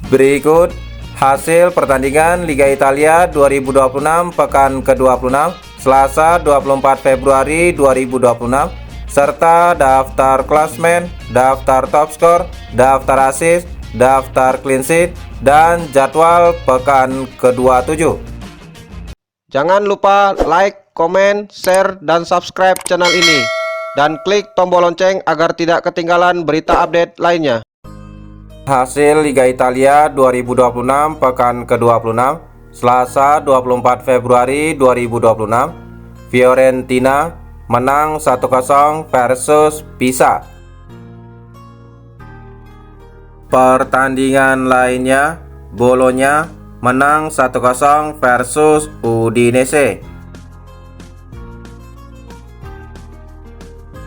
Berikut hasil pertandingan Liga Italia 2026 pekan ke-26 Selasa 24 Februari 2026 serta daftar klasmen, daftar top skor, daftar assist, daftar clean sheet, dan jadwal pekan ke-27. Jangan lupa like, komen, share, dan subscribe channel ini dan klik tombol lonceng agar tidak ketinggalan berita update lainnya. Hasil Liga Italia 2026 pekan ke-26 Selasa 24 Februari 2026 Fiorentina menang 1-0 versus Pisa. Pertandingan lainnya, Bologna menang 1-0 versus Udinese.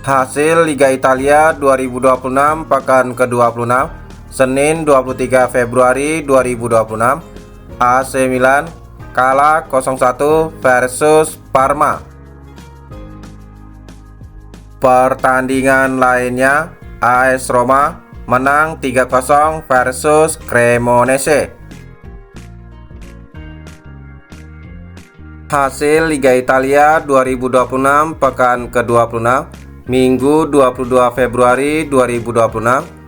Hasil Liga Italia 2026 pekan ke-26 Senin 23 Februari 2026 AC Milan kalah 0-1 versus Parma. Pertandingan lainnya, AS Roma menang 3-0 versus Cremonese. Hasil Liga Italia 2026 pekan ke-26 Minggu 22 Februari 2026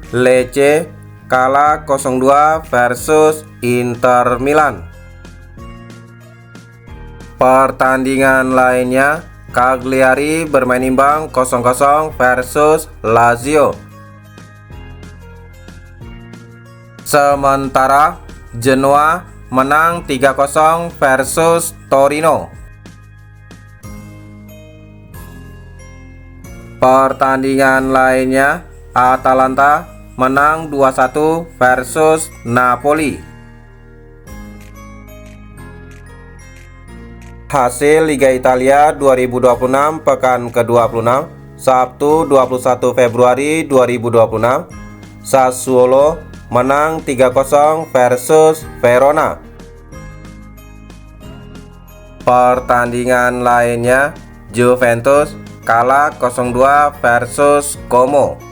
Lecce kalah 0-2 versus Inter Milan. Pertandingan lainnya, Cagliari bermain imbang 0-0 versus Lazio. Sementara Genoa menang 3-0 versus Torino. Pertandingan lainnya, Atalanta menang 2-1 versus Napoli. Hasil Liga Italia 2026 pekan ke-26 Sabtu 21 Februari 2026 Sassuolo menang 3-0 versus Verona. Pertandingan lainnya, Juventus kalah 0-2 versus Como.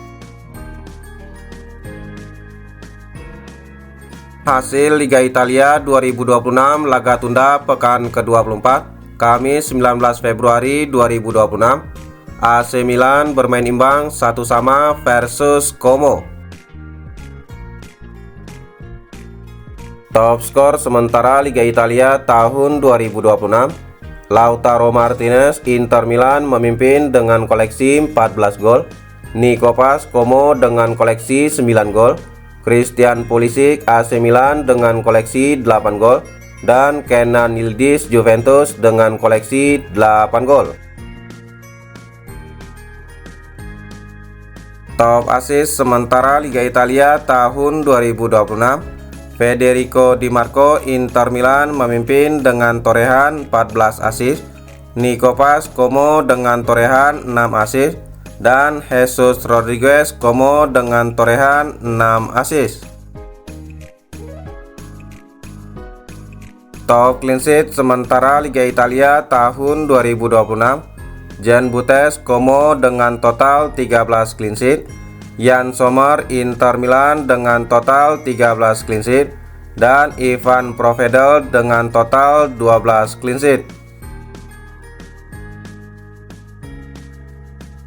Hasil Liga Italia 2026 laga tunda pekan ke-24 Kamis 19 Februari 2026 AC Milan bermain imbang 1-1 versus Como. Top skor sementara Liga Italia tahun 2026, Lautaro Martinez Inter Milan memimpin dengan koleksi 14 gol, Nico Paz Como dengan koleksi 9 gol, Christian Pulisic AC Milan dengan koleksi 8 gol, dan Kenan Yildiz Juventus dengan koleksi 8 gol. Top assist sementara Liga Italia tahun 2026, Federico Di Marco Inter Milan memimpin dengan torehan 14 assist, Nico Paz Como dengan torehan 6 assist, dan Jesus Rodriguez Como dengan torehan 6 assist. Top clean sheet sementara Liga Italia tahun 2026, Jan Butes Como dengan total 13 clean sheet, Jan Sommer Inter Milan dengan total 13 clean sheet, dan Ivan Provedel dengan total 12 clean sheet.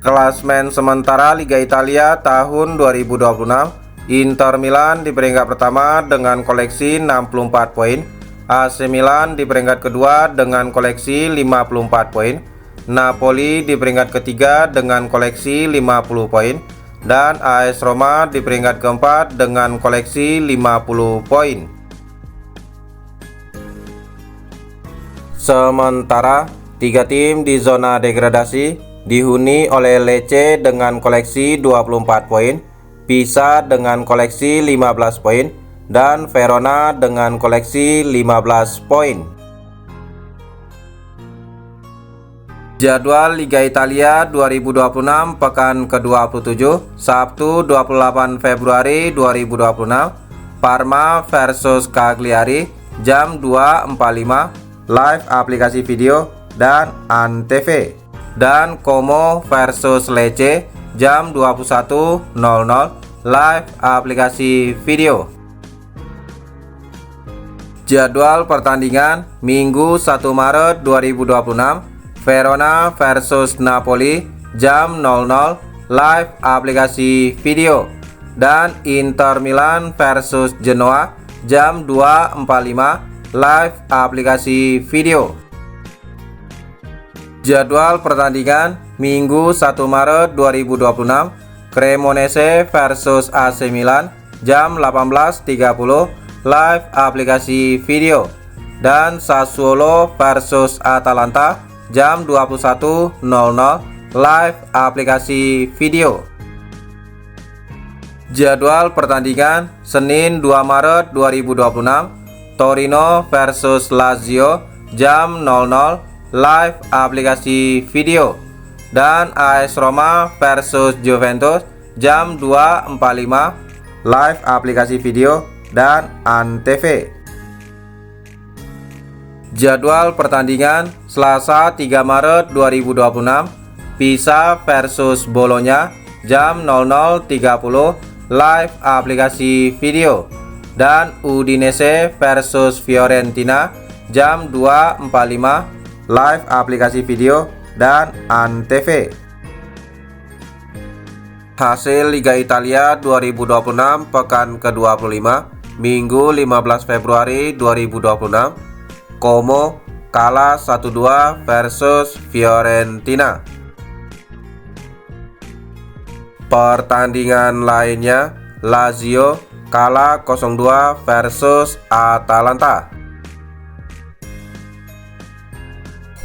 Klasmen sementara Liga Italia tahun 2026, Inter Milan di peringkat pertama dengan koleksi 64 poin, AC Milan di peringkat kedua dengan koleksi 54 poin, Napoli di peringkat ketiga dengan koleksi 50 poin, dan AS Roma di peringkat keempat dengan koleksi 50 poin. Sementara tiga tim di zona degradasi dihuni oleh Lecce dengan koleksi 24 poin, Pisa dengan koleksi 15 poin, dan Verona dengan koleksi 15 poin. Jadwal Liga Italia 2026 pekan ke-27 Sabtu 28 Februari 2026 Parma versus Cagliari jam 2.45 live aplikasi video dan Antv. Dan Como versus Lecce jam 21.00 live aplikasi video. Jadwal pertandingan Minggu 1 Maret 2026, Verona versus Napoli jam 00 live aplikasi video, dan Inter Milan versus Genoa jam 2.45 live aplikasi video. Jadwal pertandingan Minggu 1 Maret 2026, Cremonese versus AC Milan jam 18.30 live aplikasi video, dan Sassuolo versus Atalanta jam 21.00 live aplikasi video. Jadwal pertandingan Senin 2 Maret 2026, Torino versus Lazio jam 00 live aplikasi video, dan AS Roma versus Juventus jam 2.45 live aplikasi video dan Antv. Jadwal pertandingan Selasa 3 Maret 2026, Pisa versus Bologna jam 00.30 live aplikasi video, dan Udinese versus Fiorentina jam 2.45 live aplikasi video dan Antv. Hasil Liga Italia 2026 pekan ke-25 Minggu 15 Februari 2026, Como kalah 1-2 versus Fiorentina. Pertandingan lainnya, Lazio kalah 0-2 versus Atalanta.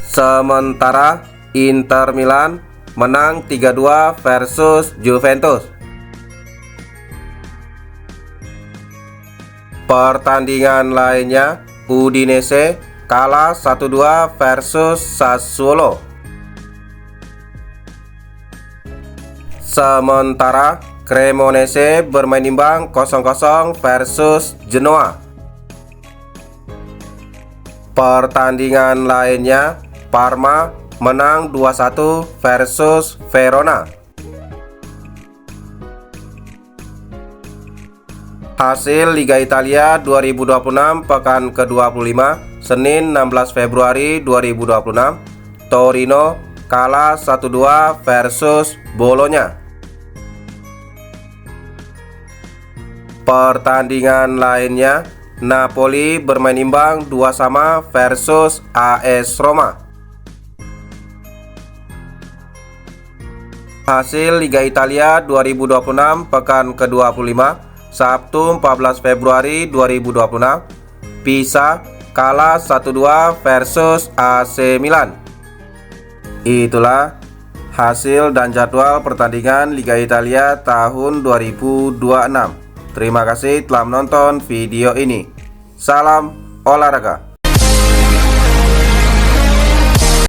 Sementara Inter Milan menang 3-2 versus Juventus. Pertandingan lainnya, Udinese kalah 1-2 versus Sassuolo. Sementara Cremonese bermain imbang 0-0 versus Genoa. Pertandingan lainnya, Parma menang 2-1 versus Verona. Hasil Liga Italia 2026 pekan ke-25 Senin 16 Februari 2026, Torino kalah 1-2 versus Bologna. Pertandingan lainnya, Napoli bermain imbang 2-2 versus AS Roma. Hasil Liga Italia 2026 pekan ke-25 Sabtu 14 Februari 2026, Pisa kalah 1-2 versus AC Milan. Itulah hasil dan jadwal pertandingan Liga Italia tahun 2026. Terima kasih telah menonton video ini. Salam olahraga.